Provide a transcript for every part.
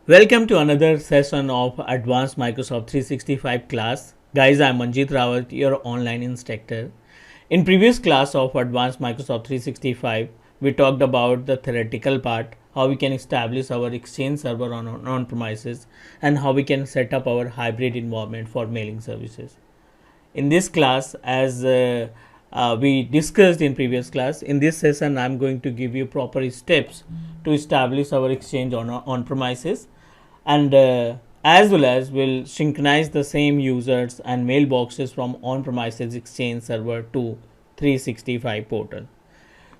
Welcome to another session of Advanced Microsoft 365 class. Guys, I'm Manjit Rawat, your online instructor. In previous class of Advanced Microsoft 365, we talked about the theoretical part, how we can establish our Exchange server on premises, and how we can set up our hybrid environment for mailing services. In this class, as we discussed in previous class, in this session I'm going to give you proper steps to establish our Exchange on premises, and as well as will synchronize the same users and mailboxes from on-premises Exchange server to 365 portal.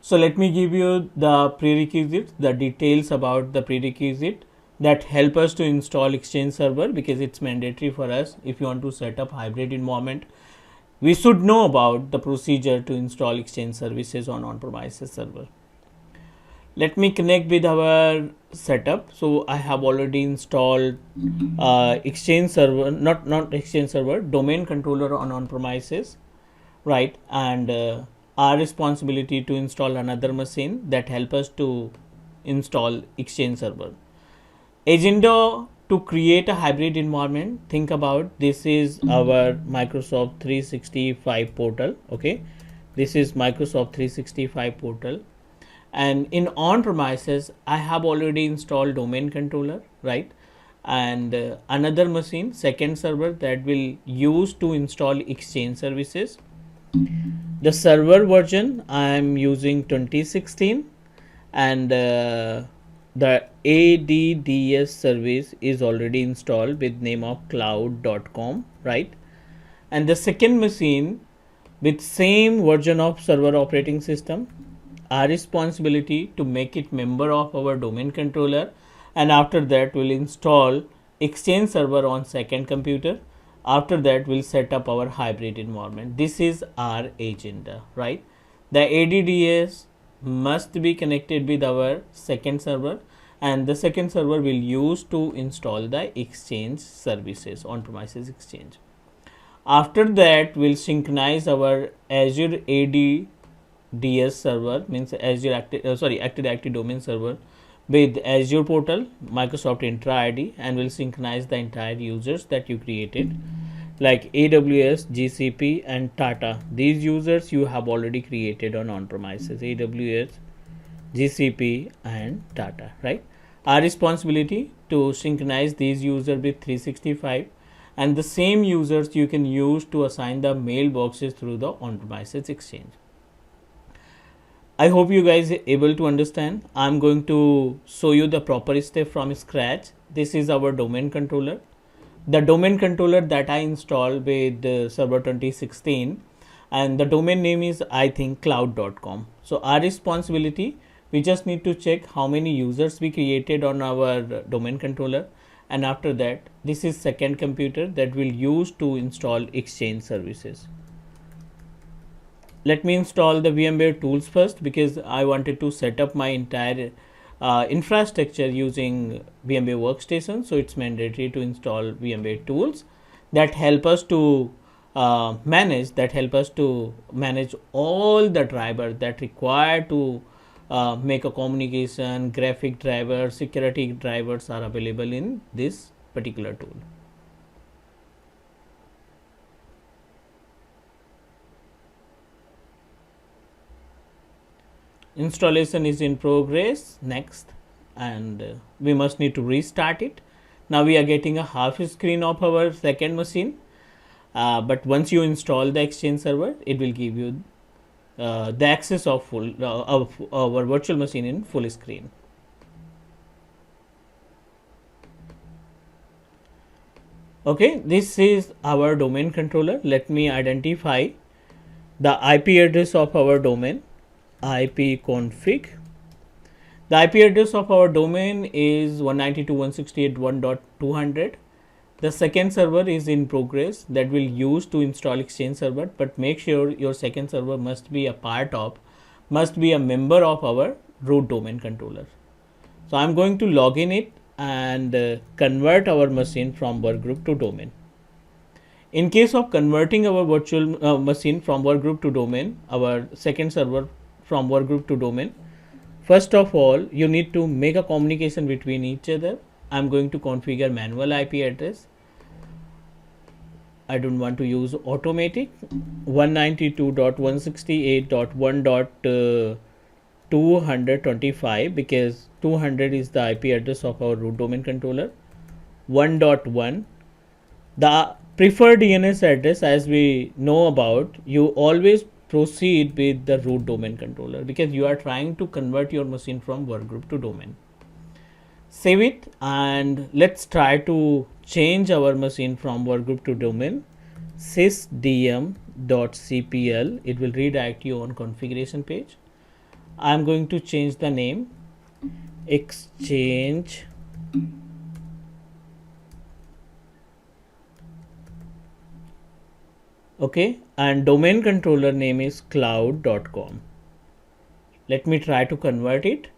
So let me give you the prerequisites, the details about the prerequisite that help us to install Exchange server, because it's mandatory for us if you want to set up hybrid environment. We should know about the procedure to install Exchange services on-premises server. Let me connect with our setup. So I have already installed Exchange server, not Exchange server, domain controller on premises, right? And our responsibility to install another machine that help us to install Exchange server. Agenda to create a hybrid environment. Think about this is our Microsoft 365 portal. Okay, this is Microsoft 365 portal. And in on premises I have already installed domain controller, right? And another machine, second server, that will use to install Exchange services. The server version I am using 2016, and the ADDS service is already installed with name of cloud.com, right? And the second machine with same version of server operating system, our responsibility to make it member of our domain controller, and after that we'll install Exchange server on second computer. After that we'll set up our hybrid environment. This is our agenda, right? The ADDS must be connected with our second server, and the second server will use to install the Exchange services on premises Exchange. After that we'll synchronize our Azure ADDS server, means Azure Active Domain server, with Azure portal, Microsoft Intra ID, and will synchronize the entire users that you created, like AWS, GCP and Tata. These users you have already created on premises, AWS, GCP and Tata, right? Our responsibility to synchronize these users with 365, and the same users you can use to assign the mailboxes through the on-premises Exchange. I hope you guys are able to understand. I'm going to show you the proper step from scratch. This is our domain controller. The domain controller that I installed with server 2016, and the domain name is, I think, cloud.com. So our responsibility, we just need to check how many users we created on our domain controller, and after that this is second computer that will use to install Exchange services. Let me install the VMware tools first, because I wanted to set up my entire infrastructure using VMware workstation. So it's mandatory to install VMware tools that help us to manage all the drivers that require to make a communication. Graphic drivers, security drivers are available in this particular tool. Installation is in progress. Next, and we must need to restart it. Now we are getting a half screen of our second machine, but once you install the Exchange server, it will give you the access of our virtual machine in full screen. Okay, this is our domain controller. Let me identify the IP address of our domain. IP config. The IP address of our domain is 192.168.1.200. The second server is in progress that will use to install Exchange server, but make sure your second server must be a member of our root domain controller. So I'm going to log in it and convert our machine from workgroup to domain. In case of converting our virtual machine from workgroup to domain, our second server from workgroup to domain, first of all you need to make a communication between each other I'm going to configure manual IP address. I don't want to use automatic. 192.168.1.225 because 200 is the IP address of our root domain controller. 1.1, the preferred DNS address, as we know about, you always proceed with the root domain controller because you are trying to convert your machine from workgroup to domain. Save it and let's try to change our machine from workgroup to domain. sysdm.cpl, it will redirect you on configuration page. I am going to change the name exchange okay, and domain controller name is cloud.com. Let me try to convert it,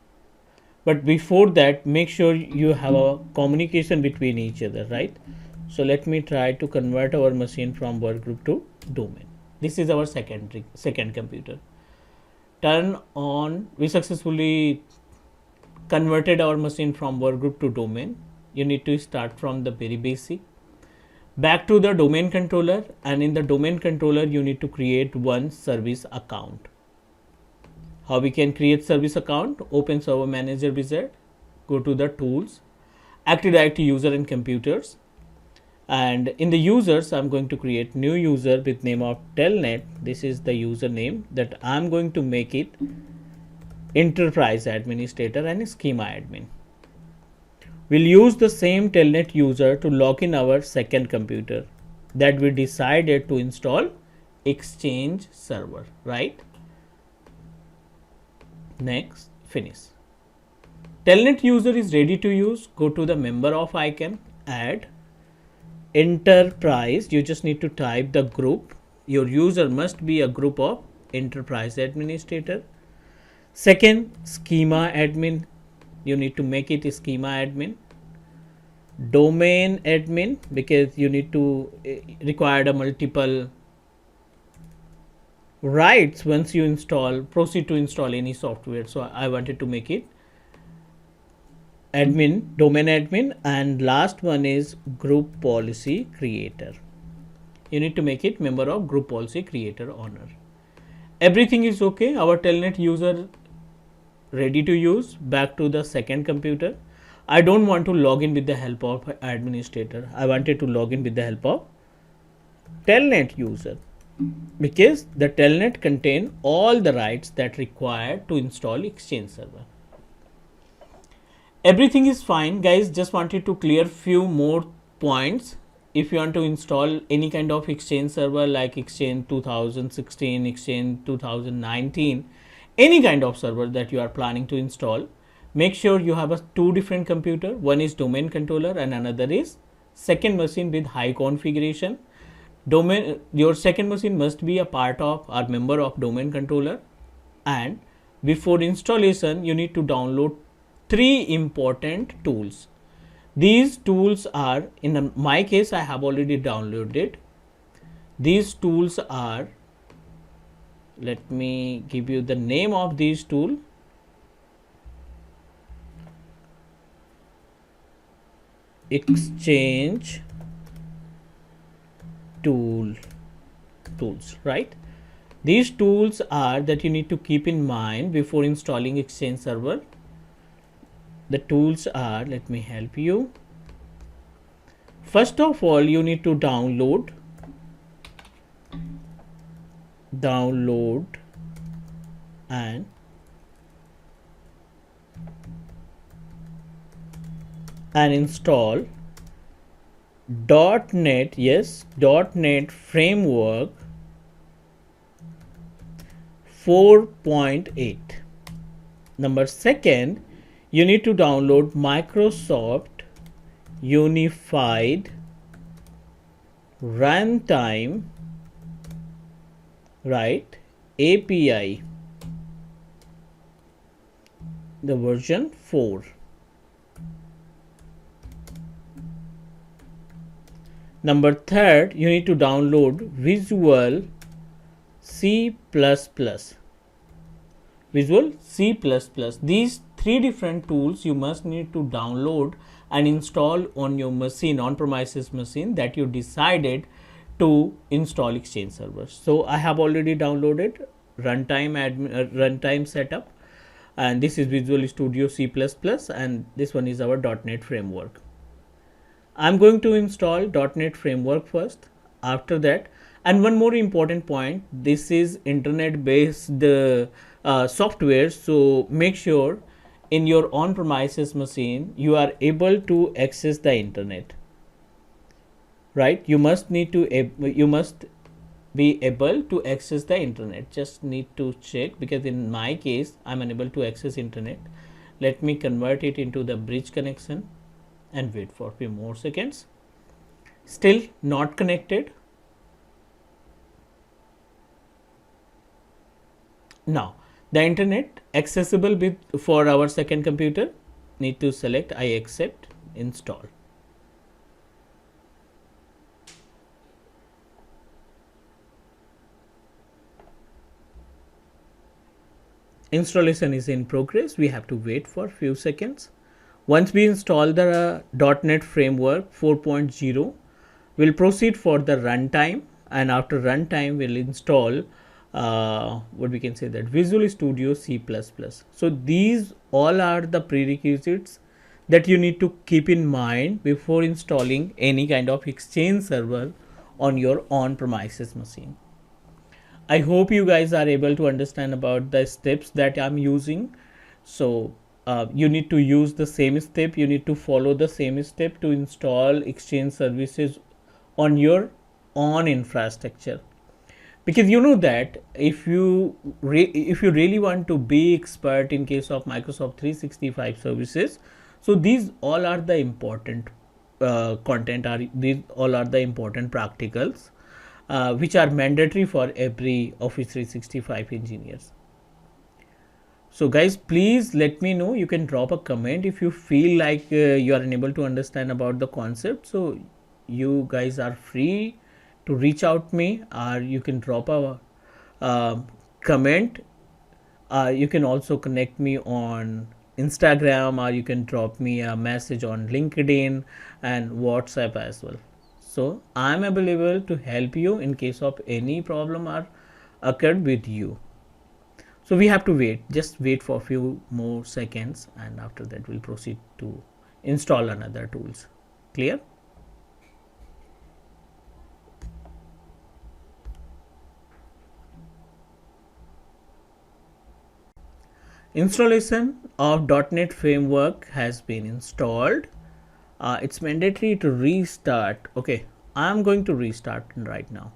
but before that make sure you have a communication between each other, right? So let me try to convert our machine from workgroup to domain. This is our second computer. Turn on, we successfully converted our machine from workgroup to domain. You need to start from the very basic. Back to the domain controller, and in the domain controller you need to create one service account. How we can create service account? Open Server Manager wizard, go to the tools, Active Directory user and computers, and in the users I'm going to create new user with name of telnet. This is the username that I'm going to make it enterprise administrator and schema admin. We'll use the same telnet user to log in our second computer that we decided to install Exchange server, right? Next, finish. Telnet user is ready to use. Go to the member of icon, add enterprise. You just need to type the group. Your user must be a group of enterprise administrator. Second, schema admin. You need to make it a schema admin. Domain admin, because you need to require a multiple rights once you proceed to install any software. So I wanted to make it admin, domain admin, and last one is group policy creator. You need to make it member of group policy creator owner. Everything is okay. Our telnet user ready to use. Back to the second computer. I don't want to log in with the help of administrator. I wanted to log in with the help of telnet user, because the telnet contain all the rights that required to install Exchange server. Everything is fine, guys. Just wanted to clear few more points. If you want to install any kind of Exchange server like Exchange 2016, Exchange 2019, any kind of server that you are planning to install, make sure you have two different computer. One is domain controller and another is second machine with high configuration. Your second machine must be a part of or member of domain controller, and before installation you need to download 3 important tools. These tools are, in my case I have already downloaded. These tools are, let me give you the name of these tool. Exchange tools, right? These tools are that you need to keep in mind before installing Exchange server. The tools are, let me help you. First of all, you need to download and install .NET, yes, .NET framework 4.8. Number second, you need to download Microsoft Unified Runtime, right, API, the version 4. Number third, you need to download Visual C++. Visual C++. These 3 different tools you must need to download and install on your machine, on premises machine that you decided to install Exchange servers. So I have already downloaded runtime setup, and this is Visual Studio C++, and this one is our .NET framework. I'm going to install .NET framework first. After that, and one more important point, this is internet based software, so make sure in your on premises machine you are able to access the internet, right? You must be able to access the internet. Just need to check, because in my case I'm unable to access internet. Let me convert it into the bridge connection and wait for a few more seconds. Still not connected. Now the internet accessible with for our second computer. Need to select I accept, install. Installation is in progress. We have to wait for a few seconds. Once we install the .NET Framework 4.0, we'll proceed for the runtime, and after runtime we'll install what we can say that Visual Studio C++. So these all are the prerequisites that you need to keep in mind before installing any kind of Exchange server on your on-premises machine. I hope you guys are able to understand about the steps that I'm using. So you need to use the same step, you need to follow the same step to install Exchange services on your own infrastructure, because you know that if you really want to be expert in case of Microsoft 365 services, so these all are the important content, are these all are the important practicals which are mandatory for every Office 365 engineers. So guys, please let me know. You can drop a comment if you feel like you are unable to understand about the concept. So you guys are free to reach out me, or you can drop a comment. You can also connect me on Instagram, or you can drop me a message on LinkedIn and WhatsApp as well. So I'm available to help you in case of any problem or occurred with you. So we have to wait, just wait for a few more seconds, and after that we'll proceed to install another tools. Clear? Installation of .NET framework has been installed. It's mandatory to restart. Okay, I'm going to restart right now.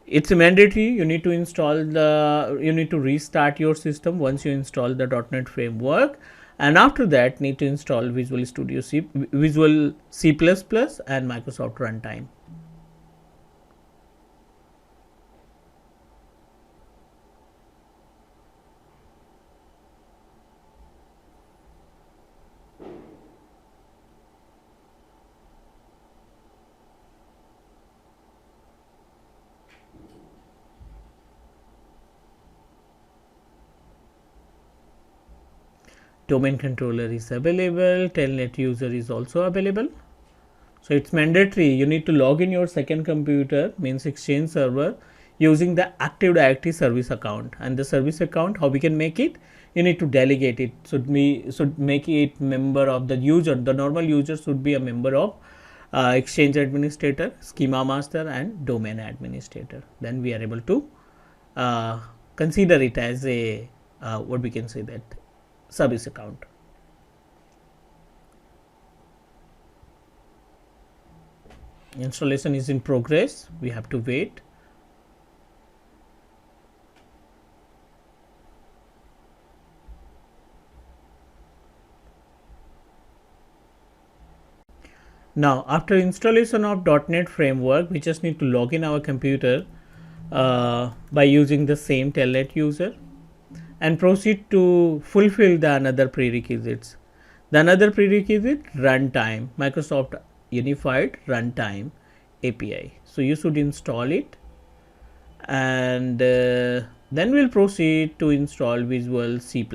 It's mandatory. You need to restart your system once you install the .NET framework, and after that need to install Visual Studio C, Visual C++ and Microsoft Runtime. Domain controller is available, telnet user is also available. So it's mandatory, you need to log in your second computer, means Exchange server, using the Active Directory service account. And the service account, how we can make it? You need to delegate it. Should make it member of the user. The normal user should be a member of Exchange administrator, schema master and domain administrator. Then we are able to consider it as a what we can say that service account. Installation is in progress. We have to wait. Now after installation of .NET framework, we just need to log in our computer by using the same telnet user, and proceed to fulfill the another prerequisites. The another prerequisite, runtime, Microsoft Unified Runtime API. So you should install it, and then we'll proceed to install Visual C++.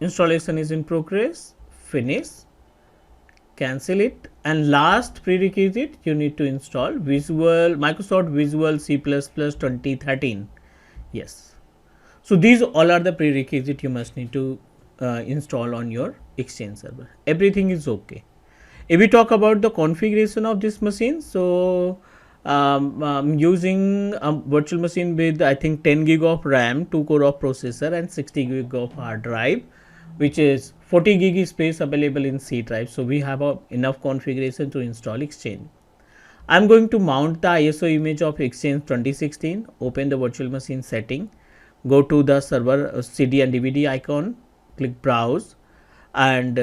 installation is in progress, finish, cancel it, and last prerequisite you need to install Microsoft Visual C++ 2013. Yes, so these all are the prerequisite you must need to install on your Exchange server. Everything is okay. If we talk about the configuration of this machine, so I'm using a virtual machine with I think 10 gig of RAM, 2 core of processor, and 60 gig of hard drive, which is 40 gig space available in C drive. So we have enough configuration to install Exchange. I'm going to mount the ISO image of Exchange 2016. Open the virtual machine setting, go to the server CD and DVD icon, click browse, and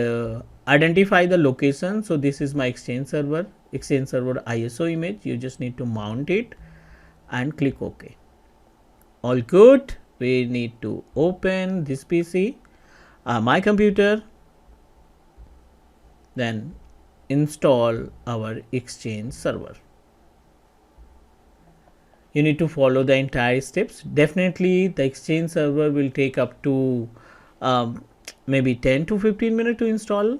identify the location. So this is my Exchange server ISO image. You just need to mount it and click OK. All good. We need to open this PC, my computer, then install our Exchange server. You need to follow the entire steps. Definitely the Exchange server will take up to maybe 10 to 15 minutes to install.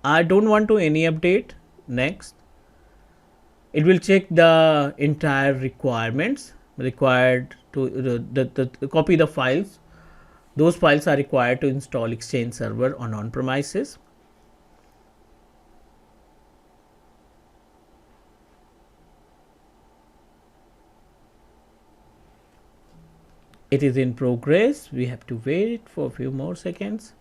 I don't want to any update. Next, it will check the entire requirements required to copy the files. Those files are required to install Exchange server on premises. It is in progress. We have to wait for a few more seconds.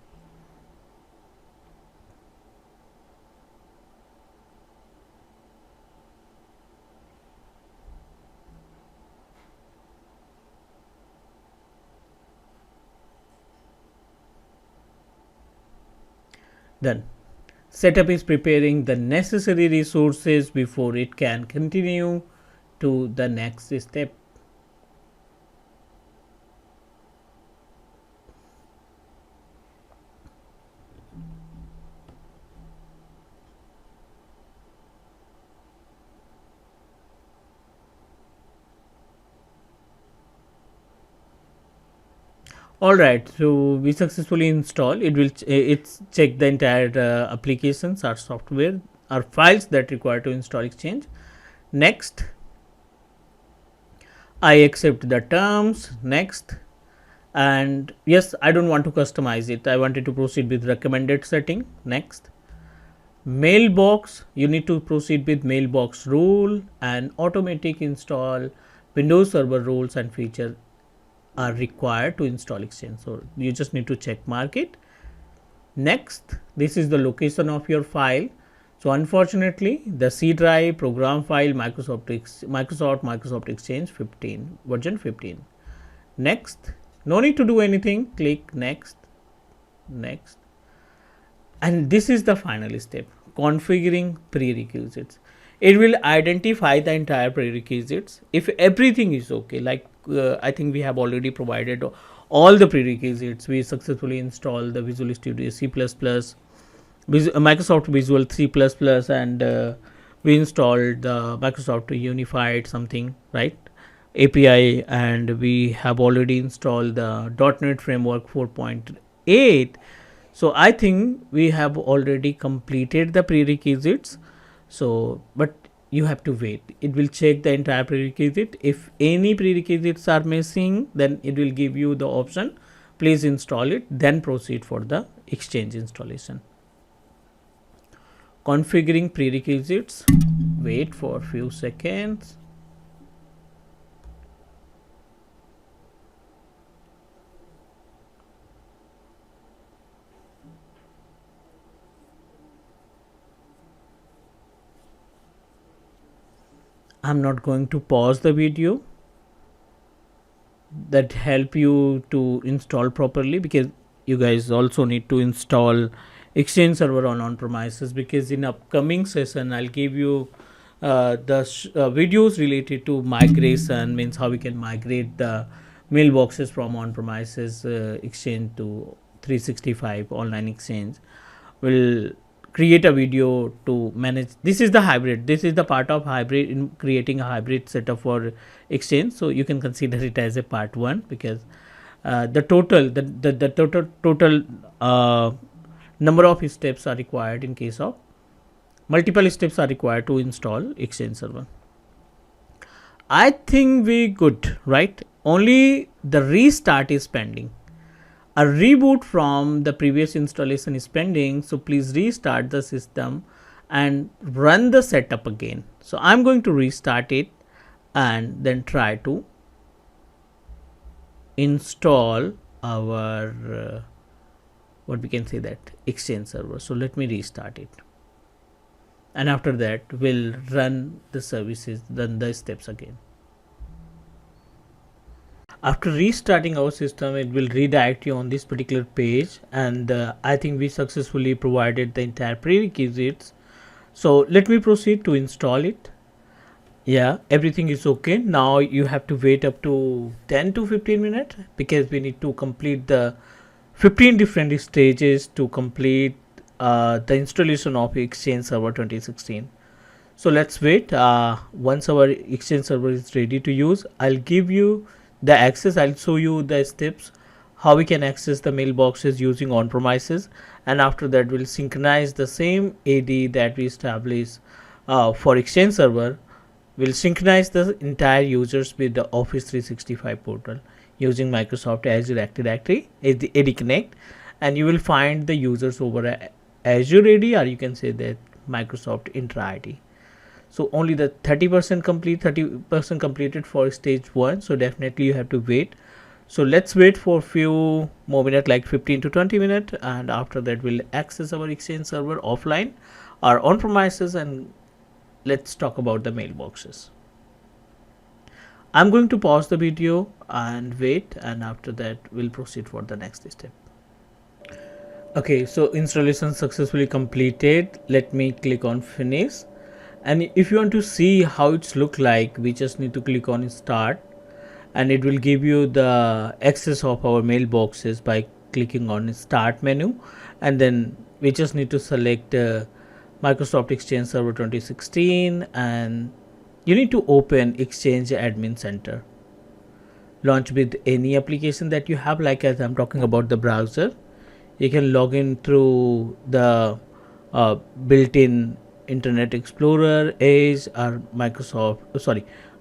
Then setup is preparing the necessary resources before it can continue to the next step. All right, so we successfully install. It will it's check the entire applications or software or files that require to install Exchange. Next, I accept the terms. Next, and yes, I don't want to customize it. I wanted to proceed with recommended setting. Next, mailbox, you need to proceed with mailbox rule and automatic install. Windows Server rules and feature are required to install Exchange. So you just need to check mark it. Next, this is the location of your file. So unfortunately, the C drive program file Microsoft Exchange 15 version 15. Next, no need to do anything. Click next, next, and this is the final step: configuring prerequisites. It will identify the entire prerequisites. If everything is okay, like I think we have already provided all the prerequisites. We successfully installed the Visual Studio C++, Microsoft Visual C++, and we installed the Microsoft Unified something, right, API, and we have already installed the .NET Framework 4.8. So I think we have already completed the prerequisites. So, but you have to wait. It will check the entire prerequisite. If any prerequisites are missing, then it will give you the option, please install it, then proceed for the Exchange installation. Configuring prerequisites. Wait for a few seconds. I'm not going to pause the video. That help you to install properly, because you guys also need to install Exchange server on premises, because in upcoming session I'll give you the videos related to migration, means how we can migrate the mailboxes from on premises Exchange to 365 online Exchange. We'll create a video to manage. This is the hybrid, this is the part of hybrid, in creating a hybrid setup for Exchange. So you can consider it as a part 1, because the total number of steps are required in case of multiple steps are required to install Exchange Server. I think we good, right? Only the restart is pending. A reboot from the previous installation is pending, so please restart the system and run the setup again. So I'm going to restart it and then try to install our what we can say that Exchange Server. So let me restart it, and after that we'll run the services, run the steps again. After restarting our system, it will redirect you on this particular page, and I think we successfully provided the entire prerequisites. So let me proceed to install it. Yeah, everything is okay. Now you have to wait up to 10 to 15 minutes because we need to complete the 15 different stages to complete the installation of Exchange Server 2016. So let's wait. Once our Exchange Server is ready to use, I'll give you the access. I'll show you the steps how we can access the mailboxes using on premises, and after that we'll synchronize the same AD that we established for Exchange Server. We'll synchronize the entire users with the Office 365 portal using Microsoft Azure Active Directory AD Connect, and you will find the users over Azure AD, or you can say that Microsoft Intra ID. So only the 30% completed for stage 1, so definitely you have to wait. So let's wait for a few more minutes, like 15 to 20 minutes, and after that we'll access our Exchange Server offline or on premises, and let's talk about the mailboxes. I'm going to pause the video and wait, and after that we'll proceed for the next step. Okay, so installation successfully completed. Let me click on finish, and if you want to see how it's look like, we just need to click on start, and it will give you the access of our mailboxes by clicking on start menu, and then we just need to select Microsoft Exchange Server 2016, and you need to open Exchange Admin Center. Launch with any application that you have, like as I'm talking about the browser. You can log in through the built-in Internet Explorer, Edge, or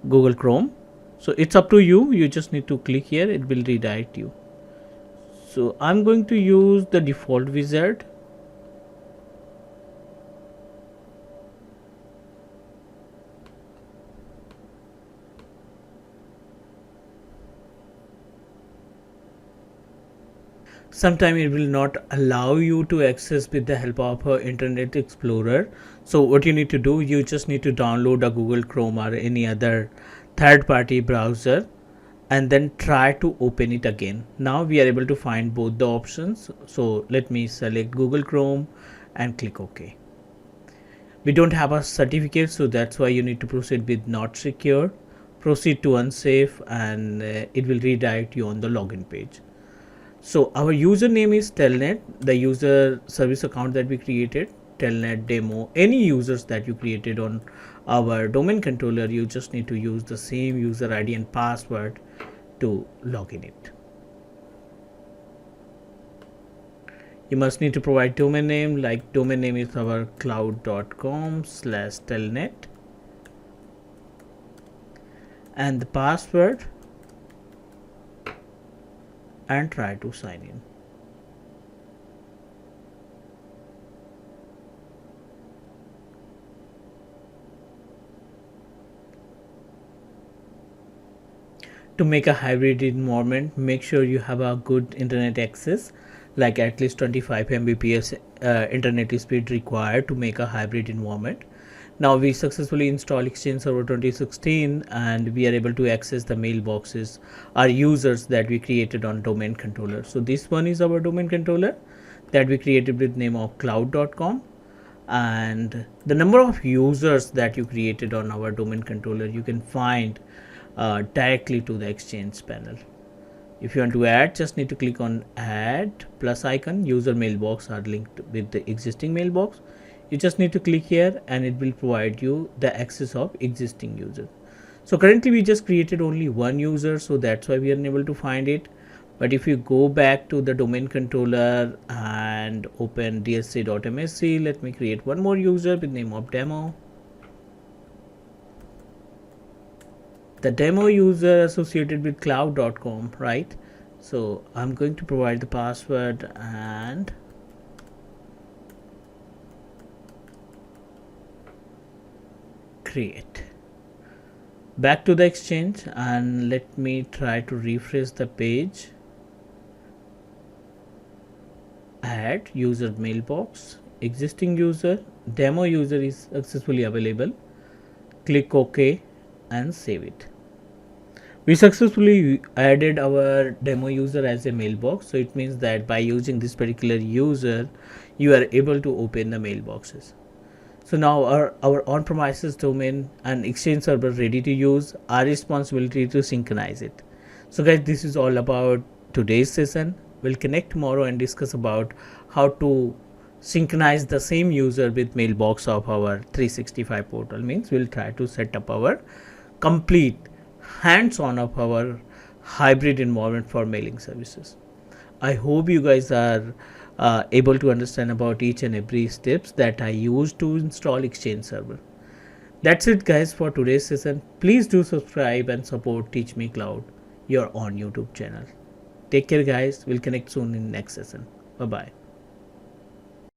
Google Chrome. So it's up to you. You just need to click here. It will redirect you. So I'm going to use the default wizard. Sometimes it will not allow you to access with the help of Internet Explorer. So what you need to do, you just need to download a Google Chrome or any other third-party browser, and then try to open it again. Now we are able to find both the options. So let me select Google Chrome and click OK. We don't have a certificate, so that's why you need to proceed with not secure. Proceed to unsafe, and it will redirect you on the login page. So our username is telnet, the user service account that we created, telnet demo. Any users that you created on our domain controller, you just need to use the same user ID and password to log in it. You must need to provide domain name, like domain name is our cloud.com/telnet, and the password, and try to sign in. To make a hybrid environment, make sure you have a good internet access, like at least 25 Mbps internet speed required to make a hybrid environment. Now we successfully installed Exchange Server 2016, and we are able to access the mailboxes, our users that we created on domain controller. So this one is our domain controller that we created with name of cloud.com, and the number of users that you created on our domain controller you can find directly to the Exchange panel. If you want to add, just need to click on add plus icon. User mailbox are linked with the existing mailbox. You just need to click here, and it will provide you the access of existing user. So currently we just created only one user, so that's why we are unable to find it. But if you go back to the domain controller and open dsc.msc, let me create one more user with name of demo. The demo user associated with cloud.com, right? So I'm going to provide the password and create. Back to the exchange, and let me try to refresh the page. Add user mailbox, existing user, demo user is successfully available. Click OK and save it. We successfully added our demo user as a mailbox, so it means that by using this particular user you are able to open the mailboxes. So now our on-premises domain and exchange server ready to use, our responsibility to synchronize it. So guys, this is all about today's session. We'll connect tomorrow and discuss about how to synchronize the same user with mailbox of our 365 portal. Means we'll try to set up our complete hands-on of our hybrid environment for mailing services. I hope you guys are able to understand about each and every steps that I use to install Exchange server. That's it guys for today's session. Please do subscribe and support Teach Me Cloud, your on YouTube channel. Take care guys. We'll connect soon in next session. Bye bye.